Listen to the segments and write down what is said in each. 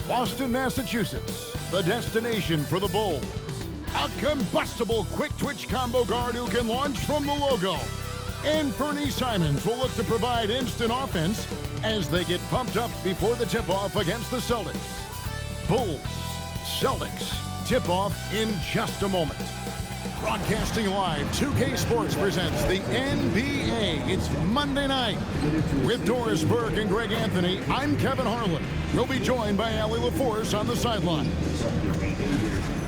Boston, Massachusetts, the destination for the Bulls. A combustible quick-twitch combo guard who can launch from the logo. And Fernie Simons will look to provide instant offense as they get pumped up before the tip-off against the Celtics. Bulls, Celtics, tip-off in just a moment. Broadcasting live, 2K Sports presents the NBA. It's Monday night. With Doris Burke and Greg Anthony, I'm Kevin Harlan. We'll be joined by Allie LaForce on the sideline.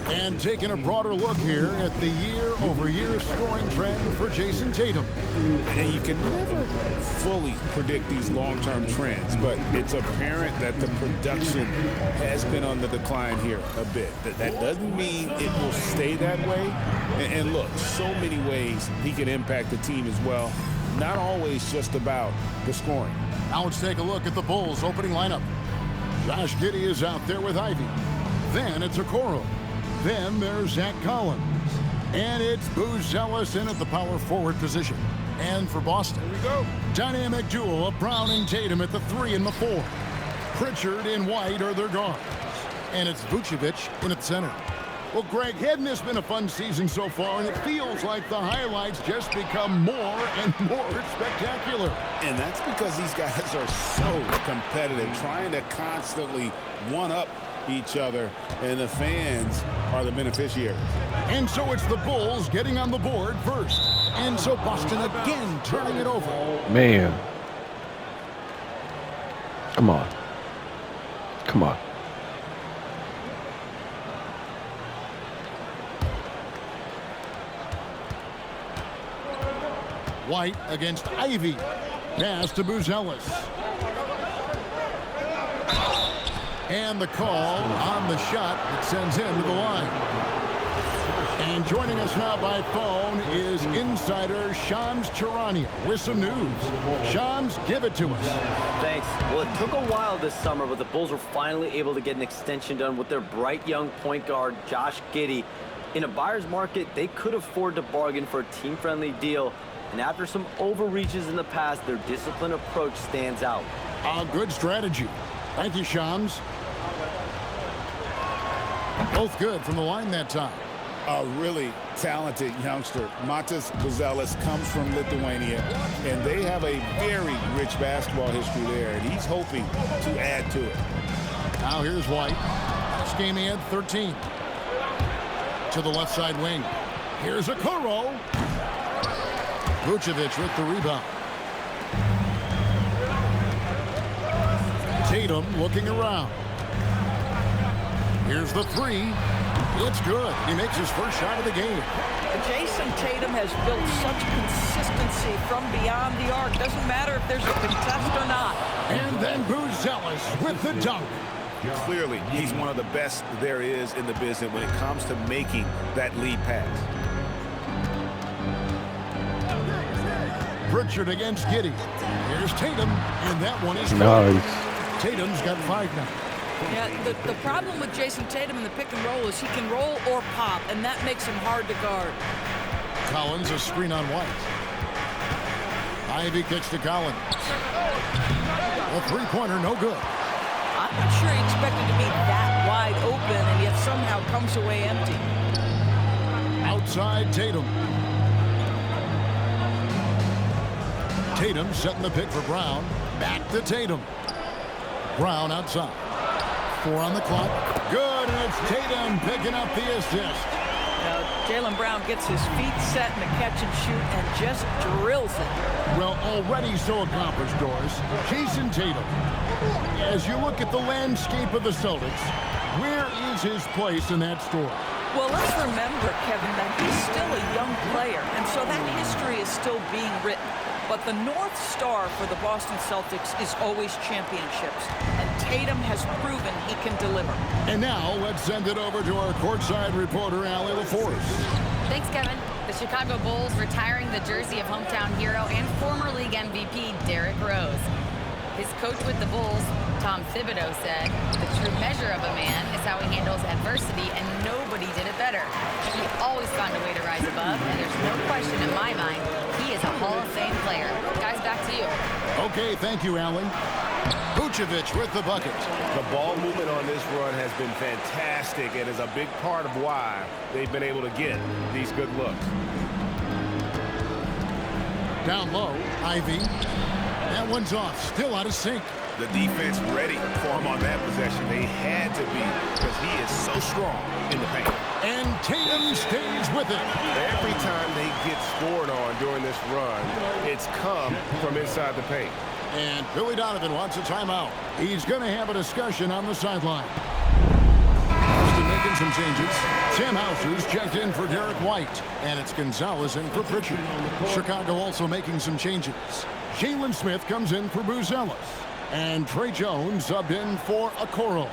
And taking a broader look here at the year-over-year scoring trend for Jason Tatum. And you can never fully predict these long-term trends, but it's apparent that the production has been on the decline here a bit. That doesn't mean it will stay that way. And look, so many ways he can impact the team as well. Not always just about the scoring. Now let's take a look at the Bulls' opening lineup. Josh Giddey is out there with Ivy. Then it's Okoro. Then there's Zach Collins. And it's Booz Ellis in at the power forward position. And for Boston, here we go. Dynamic duo of Brown and Tatum at the 3 and the 4. Pritchard and White are their guards. And it's Vucevic in at center. Well, Greg, hadn't this been a fun season so far? And it feels like the highlights just become more and more spectacular. And that's because these guys are so competitive, trying to constantly one-up each other, and the fans are the beneficiaries. And so it's the Bulls getting on the board first. And so Boston again turning it over. Man. Come on. Come on. White against Ivy. Pass to Booz Ellis. And the call on the shot that sends him to the line. And joining us now by phone is insider Shams Charania with some news. Shams, give it to us. Thanks. Well, it took a while this summer, but the Bulls were finally able to get an extension done with their bright young point guard, Josh Giddey. In a buyer's market, they could afford to bargain for a team-friendly deal. And after some overreaches in the past, their disciplined approach stands out. A good strategy. Thank you, Shams. Both good from the line that time. A really talented youngster. Matas Buzelis comes from Lithuania, and they have a very rich basketball history there, and he's hoping to add to it. Now here's White. This game he had 13. To the left side wing. Here's Okoro. Vucevic with the rebound. Tatum looking around. Here's the 3. It's good. He makes his first shot of the game. Jason Tatum has built such consistency from beyond the arc. Doesn't matter if there's a contest or not. And then Booz Ellis with the dunk. Clearly, he's one of the best there is in the business when it comes to making that lead pass. Pritchard against Giddey. Here's Tatum, and that one is nice. Tatum's got 5 now. Yeah, the problem with Jason Tatum in the pick and roll is he can roll or pop, and that makes him hard to guard. Collins, a screen on White. Ivy kicks to Collins. A three-pointer, no good. I'm not sure he expected to be that wide open, and yet somehow comes away empty. Outside Tatum. Tatum setting the pick for Brown. Back to Tatum. Brown outside. 4 on the clock. Good, and it's Tatum picking up the assist. Now, Jaylen Brown gets his feet set in the catch and shoot and just drills it. Well, already so accomplished, Doris. Jason Tatum. As you look at the landscape of the Celtics, where is his place in that story? Well, let's remember, Kevin, that he's still a young player, and so that history is still being written. But the North Star for the Boston Celtics is always championships, and Tatum has proven he can deliver. And now, let's send it over to our courtside reporter, Allie LaForce. Thanks, Kevin. The Chicago Bulls retiring the jersey of hometown hero and former league MVP MVP Derrick Rose. His coach with the Bulls, Tom Thibodeau, said, "The true measure of a man is how he handles adversity, and nobody did it better. He always found a way to rise above, and there's no question in my mind he is a Hall of Fame player." Guys, back to you. Okay, thank you, Allie. Vucevic with the bucket. The ball movement on this run has been fantastic and is a big part of why they've been able to get these good looks. Down low, Ivy. That one's off, still out of sync. The defense ready for him on that possession. They had to be because he is so strong in the paint. And Tatum stays with it. Every time they get scored on during this run, it's come from inside the paint. And Billy Donovan wants a timeout. He's going to have a discussion on the sideline. Boston making some changes. Sam Hauser's checked in for Derek White. And it's Gonzalez in for Pritchard. Chicago also making some changes. Jalen Smith comes in for Buzelis. And Trey Jones subbed in for Okoro.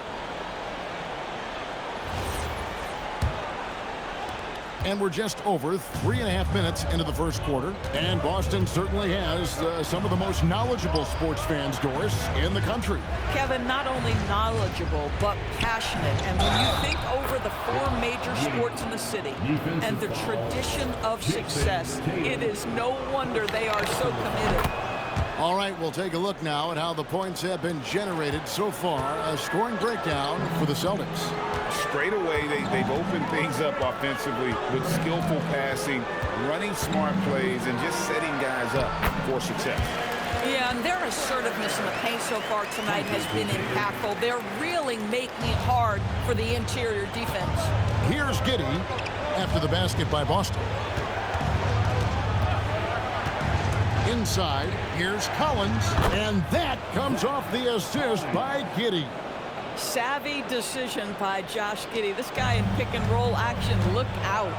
And we're just over 3.5 minutes into the first quarter. And Boston certainly has some of the most knowledgeable sports fans, Doris, in the country. Kevin, not only knowledgeable, but passionate. And when you think over the 4 major sports in the city and the tradition of success, it is no wonder they are so committed. All right, we'll take a look now at how the points have been generated so far. A scoring breakdown for the Celtics. Straight away, they've opened things up offensively with skillful passing, running smart plays, and just setting guys up for success. Yeah, and their assertiveness in the paint so far tonight has been impactful. They're really making it hard for the interior defense. Here's Giddey after the basket by Boston. Inside, here's Collins, and that comes off the assist by Giddey. Savvy decision by Josh Giddey. This guy in pick and roll action, look out.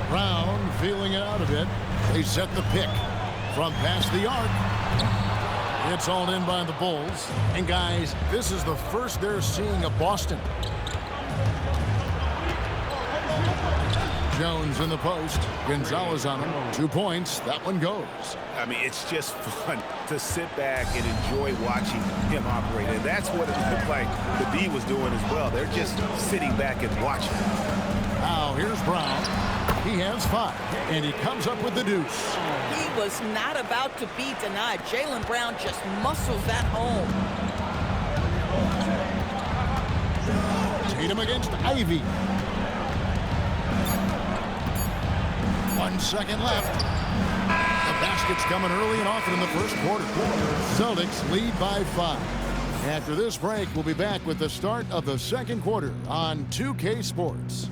Brown feeling it out a bit. They set the pick from past the arc. It's all in by the Bulls. And guys, this is the first they're seeing of Boston. Jones in the post. Gonzalez on him. 2 points. That one goes. I mean, it's just fun to sit back and enjoy watching him operate. And that's what it looked like the D was doing as well. They're just sitting back and watching. Now, here's Brown. He has 5, and he comes up with the deuce. He was not about to be denied. Jaylen Brown just muscles that home. Tatum against Ivy. 1 second left. The basket's coming early and often in the first quarter. Celtics lead by 5. After this break, we'll be back with the start of the second quarter on 2K Sports.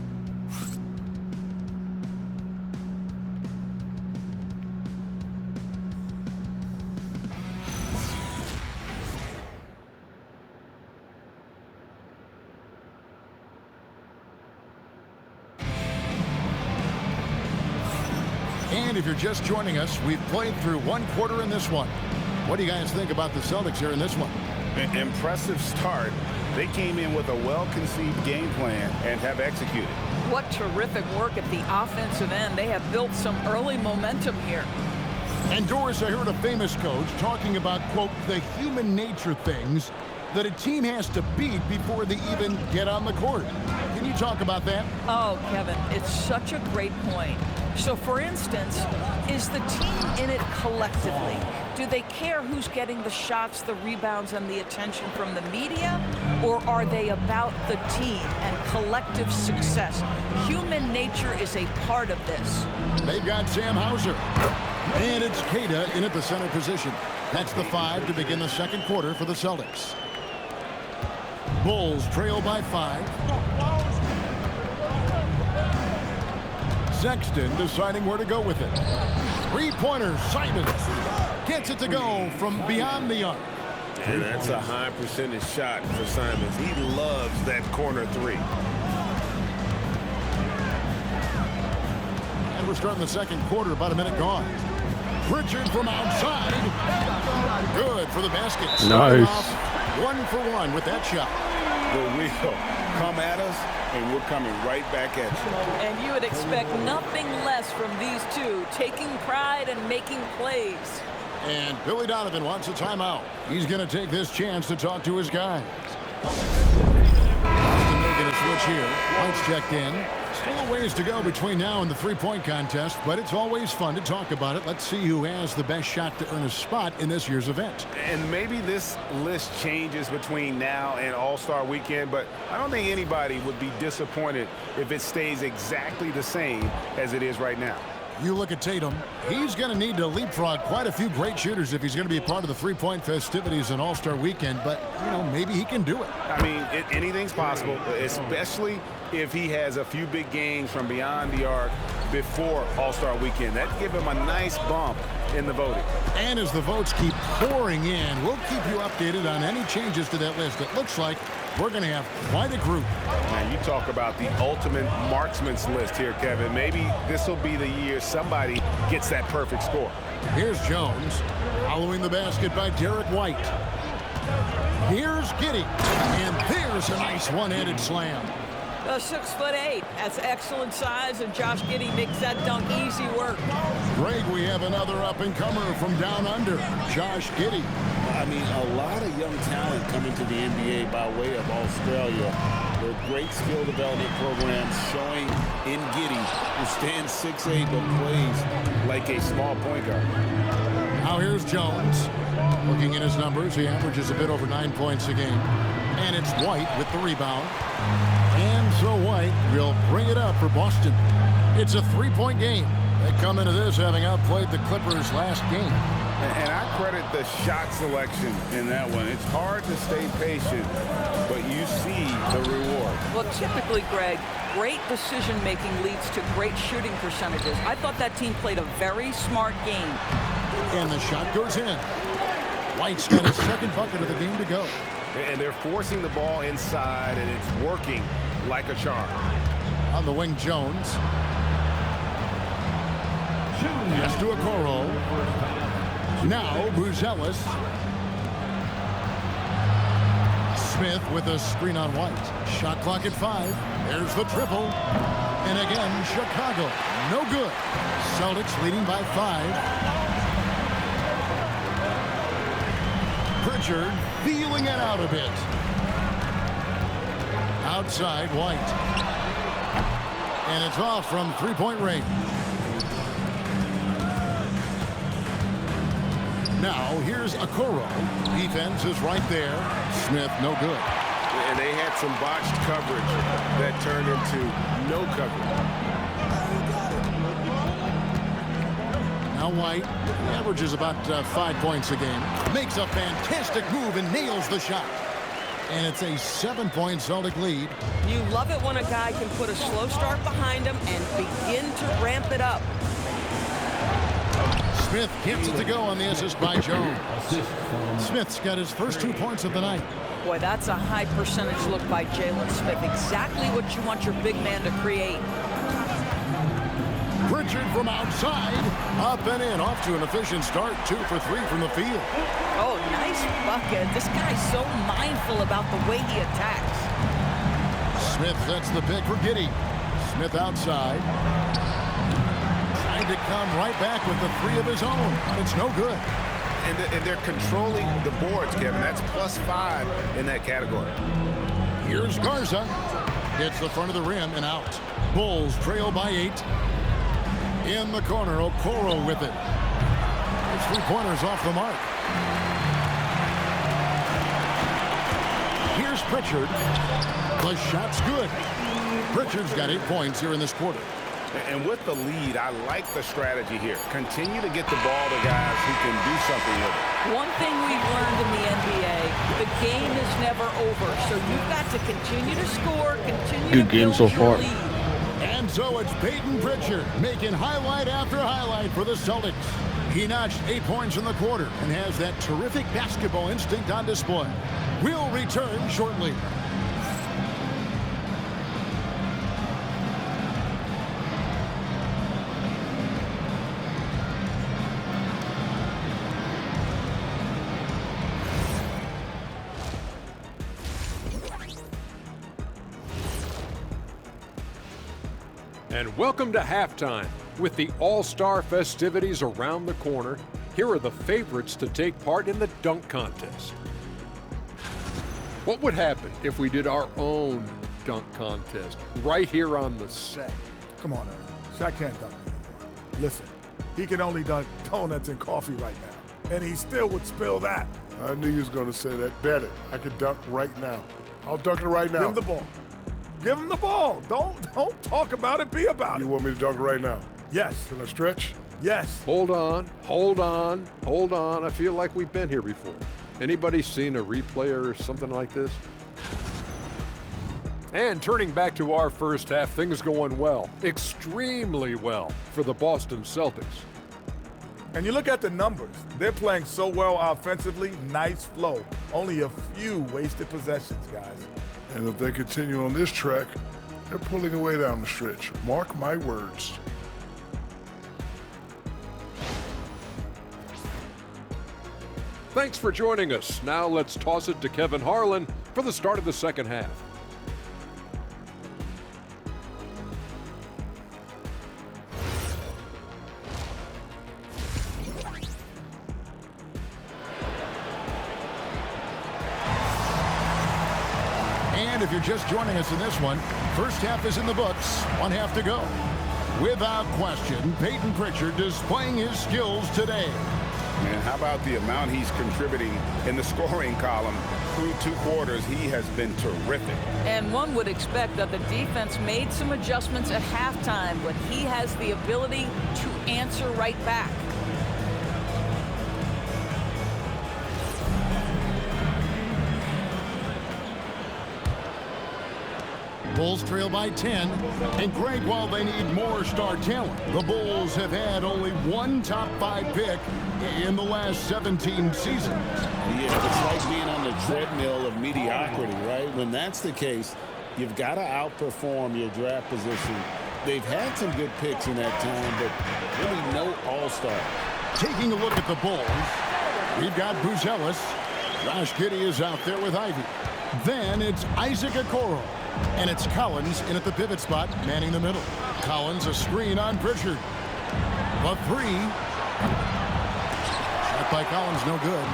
And if you're just joining us, we've played through 1 quarter in this one. What do you guys think about the Celtics here in this one? An impressive start. They came in with a well-conceived game plan and have executed. What terrific work at the offensive end. They have built some early momentum here. And Doris, I heard a famous coach talking about, quote, the human nature things that a team has to beat before they even get on the court. Can you talk about that? Oh, Kevin, it's such a great point. So, for instance, is the team in it collectively? Do they care who's getting the shots, the rebounds, and the attention from the media? Or are they about the team and collective success? Human nature is a part of this. They've got Sam Hauser. And it's Queta in at the center position. That's the 5 to begin the second quarter for the Celtics. Bulls trail by 5. Sexton deciding where to go with it. 3-pointer, Simons gets it to go from beyond the arc. And that's a high percentage shot for Simons. He loves that corner 3. And we're starting the second quarter, about a minute gone. Pritchard from outside. Good for the basket. Nice. 1 for 1 with that shot. The wheel come at us, and we're coming right back at you. And you would expect nothing less from these two taking pride and making plays. And Billy Donovan wants a timeout. He's going to take this chance to talk to his guys. Boston making a switch here. White's checked in. Still a ways to go between now and the three-point contest, but it's always fun to talk about it. Let's see who has the best shot to earn a spot in this year's event. And maybe this list changes between now and All-Star Weekend, but I don't think anybody would be disappointed if it stays exactly the same as it is right now. You look at Tatum, he's going to need to leapfrog quite a few great shooters if he's going to be a part of the three-point festivities in All-Star Weekend, but, maybe he can do it. I mean, anything's possible, especially if he has a few big games from beyond the arc before All-Star Weekend. That'd give him a nice bump in the voting. And as the votes keep pouring in, we'll keep you updated on any changes to that list. It looks like we're going to have quite a group. Now, you talk about the ultimate marksman's list here, Kevin. Maybe this will be the year somebody gets that perfect score. Here's Jones, following the basket by Derek White. Here's Giddey, and there's a nice one-handed slam. 6'8". That's excellent size, and Josh Giddey makes that dunk easy work. Greg, we have another up-and-comer from down under, Josh Giddey. I mean, a lot of young talent coming to the NBA by way of Australia. There are great skill development programs showing in Giddey, who stands 6'8", but plays like a small point guard. Now here's Jones. Looking at his numbers, he averages a bit over 9 points a game. And it's White with the rebound. And so White will bring it up for Boston. It's a three-point game. They come into this having outplayed the Clippers last game. And I credit the shot selection in that one. It's hard to stay patient, but you see the reward. Well, typically, Greg, great decision-making leads to great shooting percentages. I thought that team played a very smart game. And the shot goes in. White's got his second bucket of the game to go. And they're forcing the ball inside, and it's working like a charm. On the wing, Jones. Pass to Okoro. Now, Buzelis. Smith with a screen on White. Shot clock at 5. There's the triple. And again, Chicago. No good. Celtics leading by 5. Pritchard feeling it out a bit. Outside, White. And it's off from three-point range. Now, here's Okoro. Defense is right there. Smith, no good. And they had some botched coverage that turned into no coverage. Now White averages about 5 points a game. Makes a fantastic move and nails the shot. And it's a 7-point Celtic lead. You love it when a guy can put a slow start behind him and begin to ramp it up. Smith gets it to go on the assist by Jones. Smith's got his first 2 points of the night. Boy, that's a high percentage look by Jalen Smith. Exactly what you want your big man to create. Pritchard from outside. Up and in. Off to an efficient start. 2 for 3 from the field. Oh, nice bucket. This guy's so mindful about the way he attacks. Smith sets the pick for Giddey. Smith outside. Trying to come right back with the 3 of his own. It's no good. And they're controlling the boards, Kevin. That's +5 in that category. Here's Garza. Hits the front of the rim and out. Bulls trail by 8. In the corner, Okoro with it. His 3-pointers off the mark. Here's Pritchard. The shot's good. Pritchard's got 8 points here in this quarter. And with the lead, I like the strategy here. Continue to get the ball to guys who can do something with it. One thing we've learned in the NBA, the game is never over. So you've got to continue to score, continue to build your lead. And so it's Peyton Pritchard making highlight after highlight for the Celtics. He notched 8 points in the quarter and has that terrific basketball instinct on display. We'll return shortly. And welcome to halftime. With the All-Star festivities around the corner, here are the favorites to take part in the dunk contest. What would happen if we did our own dunk contest right here on the set? Come on, Aaron. Shaq can't dunk anymore. Listen, he can only dunk donuts and coffee right now, and he still would spill that. I knew you was going to say that. Bet it. I could dunk right now. I'll dunk it right now. Give him the ball. Give him the ball. Don't talk about it. Be about it. You want me to dunk it right now? Yes. Can I stretch? Yes. Hold on. I feel like we've been here before. Anybody seen a replay or something like this? And turning back to our first half, things going well, extremely well for the Boston Celtics. And you look at the numbers. They're playing so well offensively. Nice flow. Only a few wasted possessions, guys. And if they continue on this track, they're pulling away down the stretch. Mark my words. Thanks for joining us. Now let's toss it to Kevin Harlan for the start of the second half. And if you're just joining us in this one, first half is in the books, one half to go. Without question, Peyton Pritchard displaying his skills today. And how about the amount he's contributing in the scoring column? Through 2 quarters, he has been terrific. And one would expect that the defense made some adjustments at halftime, but he has the ability to answer right back. Bulls trail by 10. And Greg, while they need more star talent, the Bulls have had only one top 5 pick in the last 17 seasons. Yeah, it's like being on the treadmill of mediocrity, right? When that's the case, you've got to outperform your draft position. They've had some good picks in that time, but really no all-star. Taking a look at the Bulls, we've got Buzelis. Josh Giddey is out there with Ivy. Then it's Isaac Okoro. And it's Collins in at the pivot spot, manning the middle. Collins, a screen on Pritchard. A 3. Shot by Collins, no good.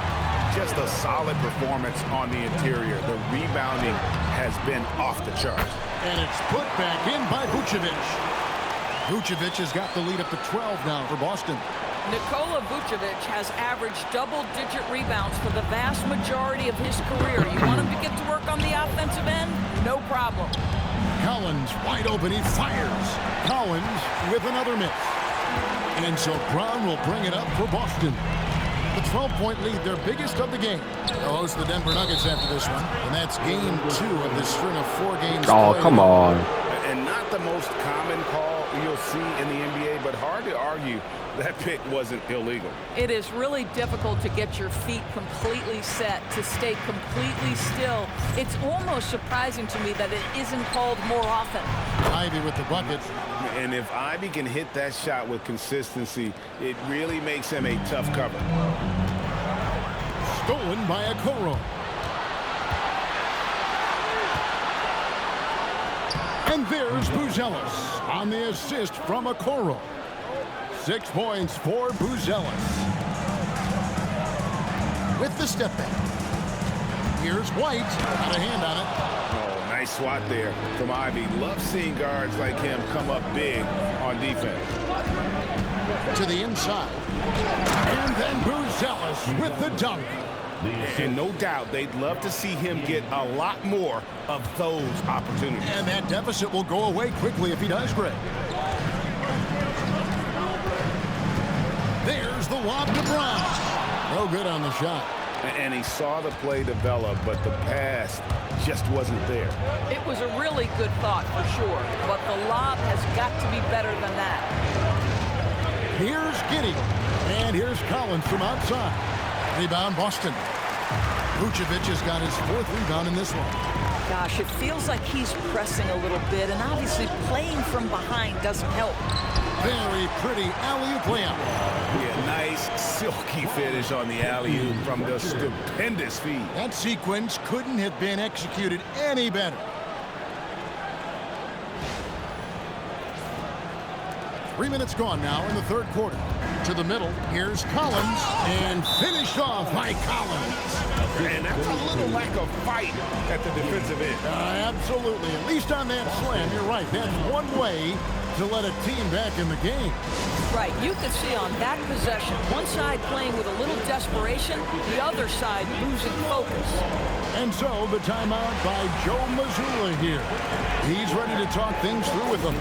Just a solid performance on the interior. The rebounding has been off the charts. And it's put back in by Vucevic. Vucevic has got the lead up to 12 now for Boston. Nikola Vucevic has averaged double-digit rebounds for the vast majority of his career. You want him to get to work on the offensive end? No problem. Collins wide open, he fires. Collins with another miss. And so Brown will bring it up for Boston. The 12-point lead, their biggest of the game. They'll host the Denver Nuggets after this one. And that's game 2 of this string of 4 games. Oh, come on. And not the most common call you'll see in the NBA, but hard to argue that pick wasn't illegal. It is really difficult to get your feet completely set, to stay completely still. It's almost surprising to me that it isn't called more often. Ivy with the bucket. And if Ivy can hit that shot with consistency, it really makes him a tough cover. Stolen by Okoro. And there's Buzelis on the assist from Okoro. 6 points for Buzelis. With the step back. Here's White. Got a hand on it. Oh, nice swat there from Ivy. Love seeing guards like him come up big on defense. To the inside. And then Buzelis with the dunk. And no doubt they'd love to see him get a lot more of those opportunities. And that deficit will go away quickly if he does, Greg. There's the lob to Brown. No good on the shot. And he saw the play develop, but the pass just wasn't there. It was a really good thought for sure, but the lob has got to be better than that. Here's Giddey. And here's Collins from outside. Rebound, Boston. Vucevic has got his 4th rebound in this one. Gosh, it feels like he's pressing a little bit, and obviously playing from behind doesn't help. Very pretty alley-oop layup. Yeah, nice, silky finish on the alley-oop from the stupendous feed. That sequence couldn't have been executed any better. 3 minutes gone now in the third quarter. To the middle, here's Collins, and finished off by Collins. And that's a little lack of fight at the defensive end. Absolutely. At least on that slam, you're right. That's one way to let a team back in the game. Right, you could see on that possession, one side playing with a little desperation, the other side losing focus. And so the timeout by Joe Mazzulla here. He's ready to talk things through with them.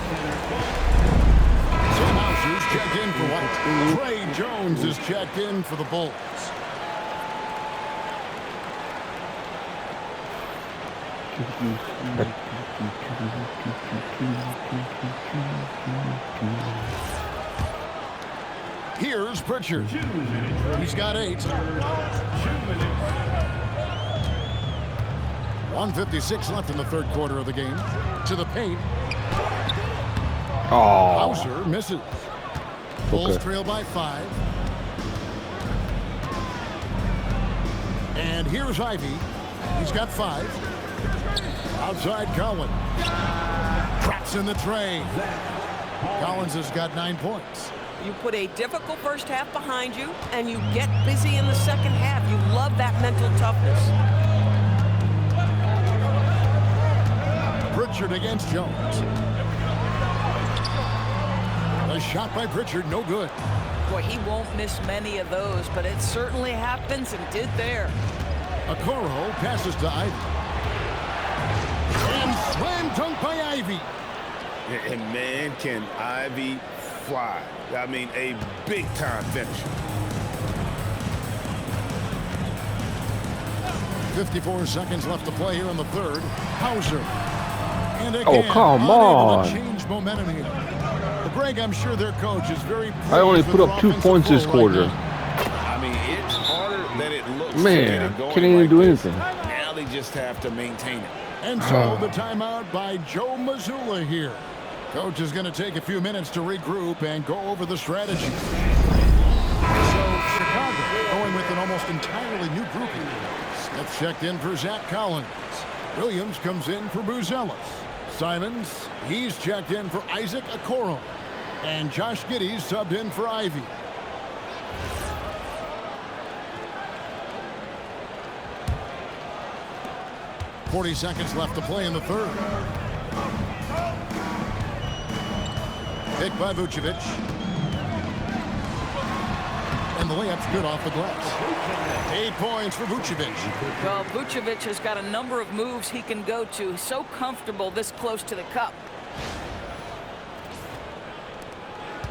Sam Hauser's checked in for White. Trey Jones is checked in for the Bulls. Here's Pritchard. He's got 8. 1:56 left in the third quarter of the game. To the paint. Oh. Hauser misses. Bulls trail by 5. And here's Ivy. He's got 5. Outside Collins. Traps in the tray. Collins has got 9 points. You put a difficult first half behind you, and you get busy in the second half. You love that mental toughness. Pritchard against Jones. A shot by Pritchard, no good. Boy, he won't miss many of those, but it certainly happens and did there. Okoro passes to Ivy. And slam dunk by Ivy. And man, can Ivy fly. I mean, a big-time finish. 54 seconds left to play here in the third. Hauser. And again, come unable on. to change momentum here. Well, Greg, I'm sure their coach is very pleased. I only with put their up 2 offensive points this flow quarter. right now. I mean, it's harder than it looks. Man, to get it can't even like do this. anything. Now they just have to maintain it. And so the timeout by Joe Mazzulla here. Coach is going to take a few minutes to regroup and go over the strategy. So Chicago going with an almost entirely new grouping. Smith checked in for Zach Collins. Williams comes in for Buzelis. Simons, he's checked in for Isaac Okoro. And Josh Giddey's subbed in for Ivy. .40 seconds left to play in the third. Picked by Vucevic. And the layup's good off the glass. 8 points for Vucevic. Well, Vucevic has got a number of moves he can go to. He's so comfortable this close to the cup.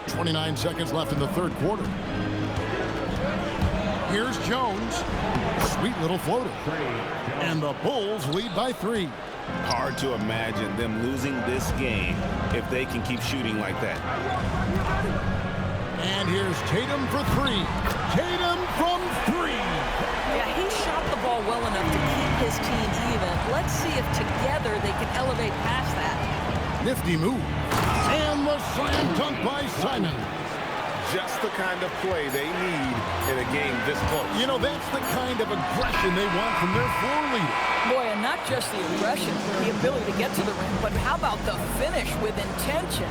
29 seconds left in the third quarter. Here's Jones. Sweet little floater. And the Bulls lead by 3. Hard to imagine them losing this game if they can keep shooting like that. And here's Tatum for 3. Tatum from 3. Yeah, he shot the ball well enough to keep his team even. Let's see if together they can elevate past that. Nifty move. And the slam dunk by Simon. Just the kind of play they need in a game this close. You know, that's the kind of aggression they want from their floor leader. Boy, and not just the aggression, the ability to get to the rim, but how about the finish with intention?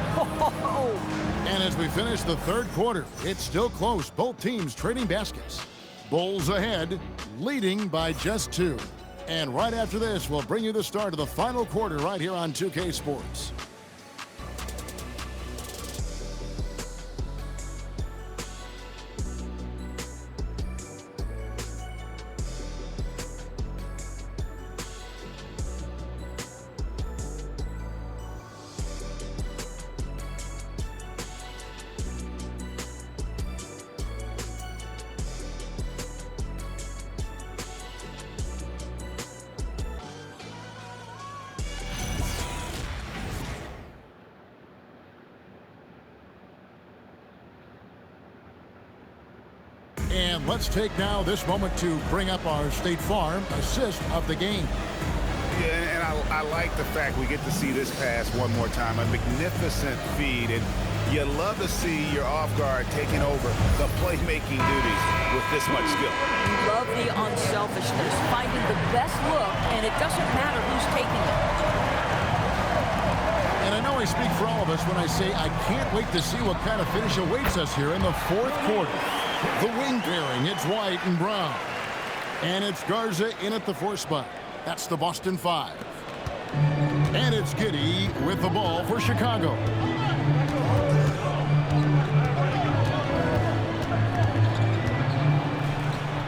And as we finish the third quarter, it's still close. Both teams trading baskets. Bulls ahead, leading by just 2. And right after this, we'll bring you the start of the final quarter right here on 2K Sports. And let's take now this moment to bring up our State Farm assist of the game. Yeah, and I like the fact we get to see this pass one more time. A magnificent feed, and you love to see your off guard taking over the playmaking duties with this much skill. You love the unselfishness, finding the best look, and it doesn't matter who's taking it. And I know I speak for all of us when I say I can't wait to see what kind of finish awaits us here in the fourth quarter. The wing pairing, it's White and Brown. And it's Garza in at the 4 spot. That's the Boston 5. And it's Giddey with the ball for Chicago.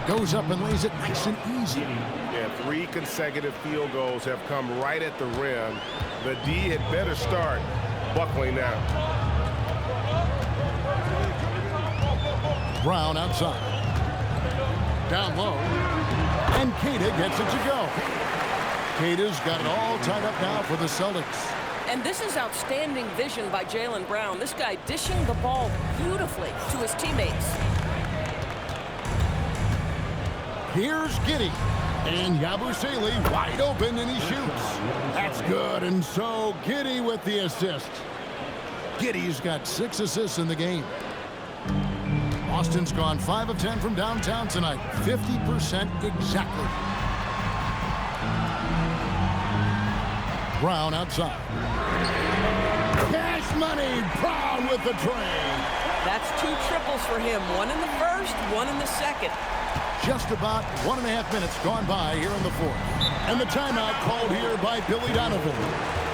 Goes up and lays it nice and easy. Yeah, 3 consecutive field goals have come right at the rim. The D had better start buckling now. Brown outside. Down low. And Keita gets it to go. Keita's got it all tied up now for the Celtics. And this is outstanding vision by Jaylen Brown. This guy dishing the ball beautifully to his teammates. Here's Giddey. And Yabusele wide open, and he shoots. That's good, and so Giddey with the assist. Giddey's got 6 assists in the game. Austin's gone 5 of 10 from downtown tonight. 50% exactly. Brown outside. Cash money. Brown with the tray. That's 2 triples for him. 1 in the first, 1 in the second. Just about 1.5 minutes gone by here in the fourth. And the timeout called here by Billy Donovan.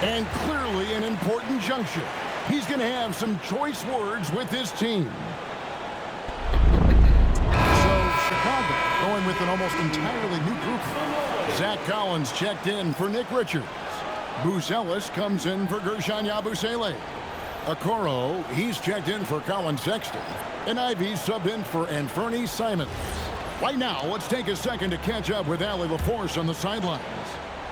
And clearly an important juncture. He's going to have some choice words with his team. So Chicago going with an almost entirely new group. Zach Collins checked in for Nick Richards. Bruce Ellis comes in for Gershon Yabusele. Okoro, he's checked in for Colin Sexton. And Ivy subbed in for Anfernee Simons. Right now, let's take a second to catch up with Allie LaForce on the sidelines.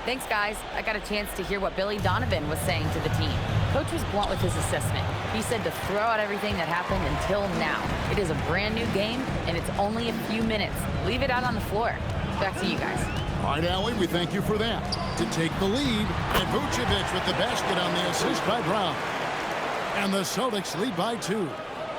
Thanks, guys. I got a chance to hear what Billy Donovan was saying to the team. Coach was blunt with his assessment. He said to throw out everything that happened until now. It is a brand new game, and it's only a few minutes. Leave it out on the floor. Back to you guys. All right, Allie, we thank you for that. To take the lead, and Vucevic with the basket on the assist by Brown. And the Celtics lead by 2.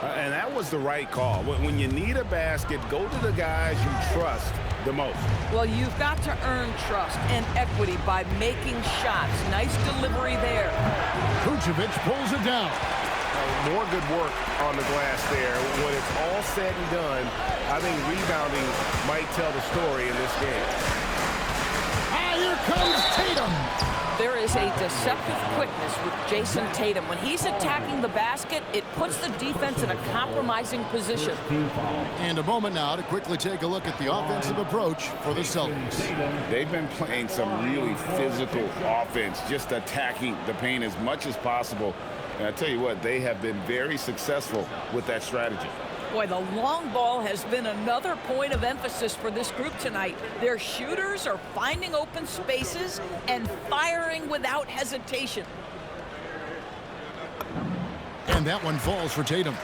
And that was the right call. When you need a basket, go to the guys you trust the most. Well, you've got to earn trust and equity by making shots. Nice delivery there. Vucevic pulls it down. More good work on the glass there. When it's all said and done, I think rebounding might tell the story in this game. Ah, here comes Tatum. There is a deceptive quickness with Jason Tatum. When he's attacking the basket, it puts the defense in a compromising position. And a moment now to quickly take a look at the offensive approach for the Celtics. They've been playing some really physical offense, just attacking the paint as much as possible. And I tell you what, they have been very successful with that strategy. Boy, the long ball has been another point of emphasis for this group tonight. Their shooters are finding open spaces and firing without hesitation. And that one falls for Tatum.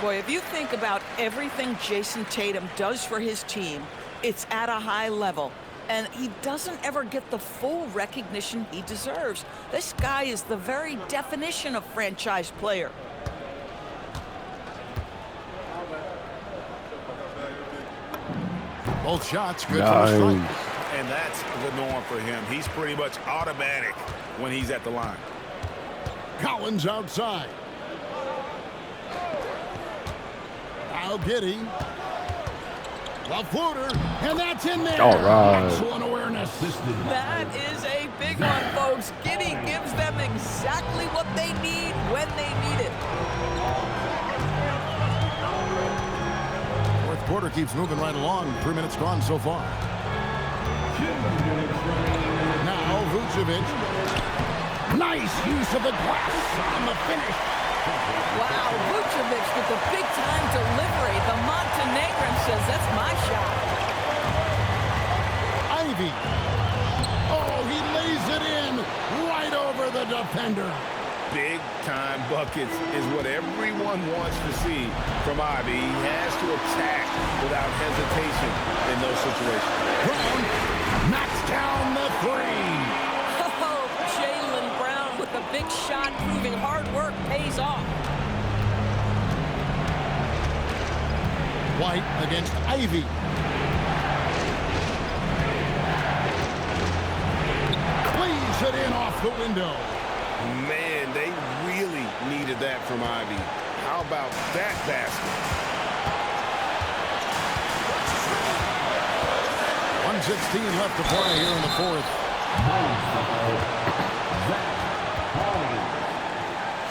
Boy, if you think about everything Jason Tatum does for his team, it's at a high level. And he doesn't ever get the full recognition he deserves. This guy is the very definition of franchise player. Both shots good for the strike. And that's the norm for him. He's pretty much automatic when he's at the line. Collins outside. Now Giddey. The floater, and that's in there. All right. Excellent awareness. That is a big one, folks. Giddey gives them exactly what they need when they need it. Fourth quarter keeps moving right along. 3 minutes gone so far. Now Vucevic. Nice use of the glass on the finish. Wow, Vucevic with the big-time delivery. The Montenegrin says, that's my shot. Ivy. Oh, he lays it in right over the defender. Big-time buckets is what everyone wants to see from Ivy. He has to attack without hesitation in those situations. Brown knocks down the three. Oh, Jaylen Brown with the big shot, proving hard work pays off. White against Ivy. Cleaves it in off the window. Man, they really needed that from Ivy. How about that basket? 1:16 left to play here in the fourth.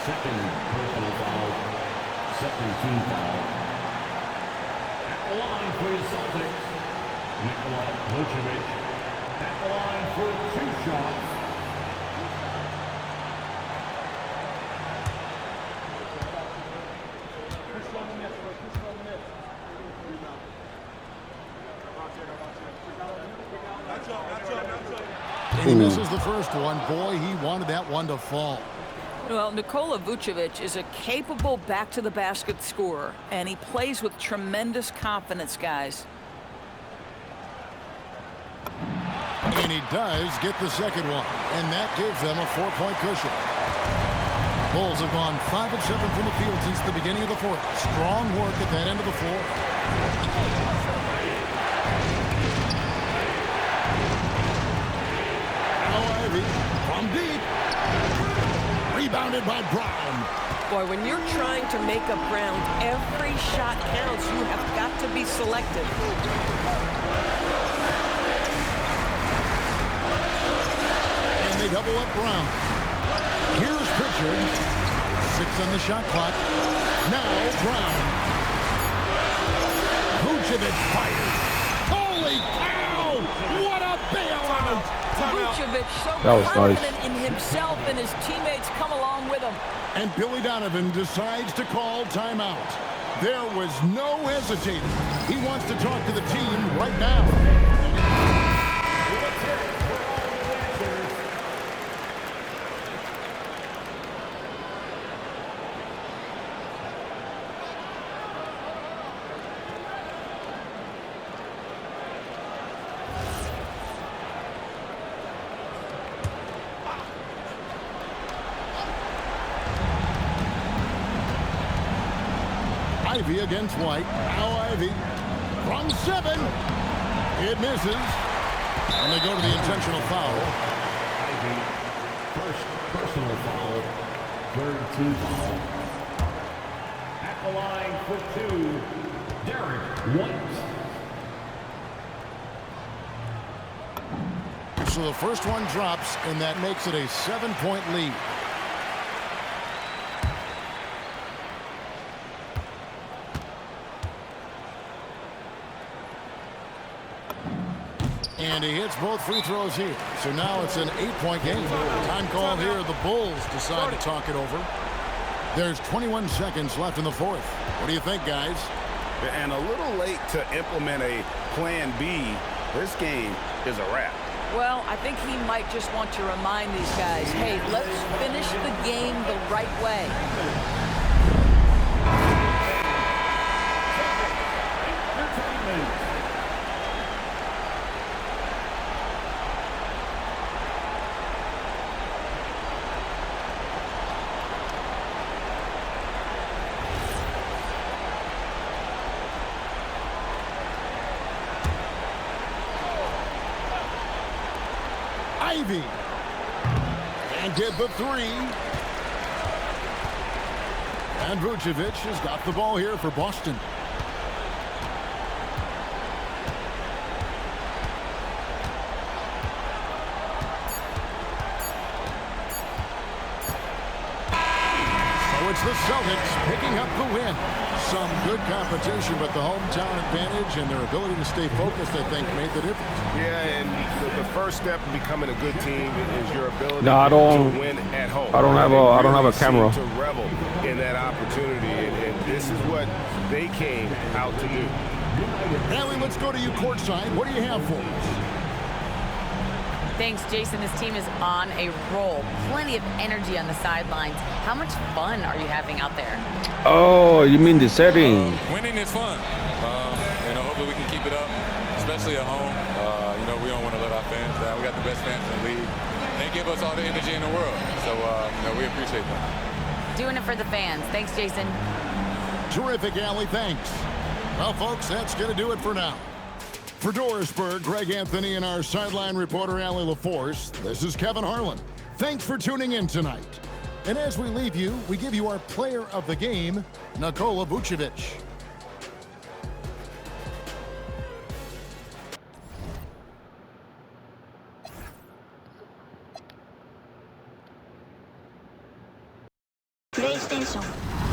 Second personal foul. Second team foul. At the line for the Celtics, Nikola Vucevic. At the line for 2 shots. And he misses the first one. Boy, he wanted that one to fall. Well, Nikola Vucevic is a capable back-to-the-basket scorer, and he plays with tremendous confidence, guys. And he does get the second one, and that gives them a 4-point cushion. Bulls have gone 5 of 7 from the field since the beginning of the fourth. Strong work at that end of the floor. Ivy from deep. Rebounded by Brown. Boy, when you're trying to make up ground, every shot counts. You have got to be selective. And they double up Brown. Here's Pritchard. 6 on the shot clock. Now Brown. Vucevic fires. Holy cow! What a bailout! Vucevic so That was confident nice. in himself, and his teammates come along with him. And Billy Donovan decides to call timeout. There was no hesitating. He wants to talk to the team right now. Ivy against White. Now Ivy from 7. It misses. And they go to the intentional foul. Ivy, first personal foul. Third team foul. At the line for 2, Derek White. So the first one drops, and that makes it a 7-point lead. And he hits both free throws here. So now it's an 8-point game. Time call here. The Bulls decide to talk it over. There's 21 seconds left in the fourth. What do you think, guys? And a little late to implement a plan B. This game is a wrap. Well, I think he might just want to remind these guys, hey, let's finish the game the right way. Ivy. And get the 3. And Vucevic has got the ball here for Boston. So it's the Celtics picking up the win. Some good competition, but the hometown advantage and their ability to stay focused, I think, made the difference. Yeah, and the first step in becoming a good team is your ability to win at home. I don't have a camera. To revel in that opportunity, and this is what they came out to do. Allie, let's go to you courtside. What do you have for us? Thanks, Jason. This team is on a roll. Plenty of energy on the sidelines. How much fun are you having out there? Oh, you mean the setting? Winning is fun. Hopefully we can keep it up, especially at home. We don't want to let our fans down. We got the best fans in the league. They give us all the energy in the world. So, we appreciate that. Doing it for the fans. Thanks, Jason. Terrific, Allie. Thanks. Well, folks, that's going to do it for now. For Dorisburg, Greg Anthony, and our sideline reporter, Allie LaForce, this is Kevin Harlan. Thanks for tuning in tonight. And as we leave you, we give you our player of the game, Nikola Vucevic. PlayStation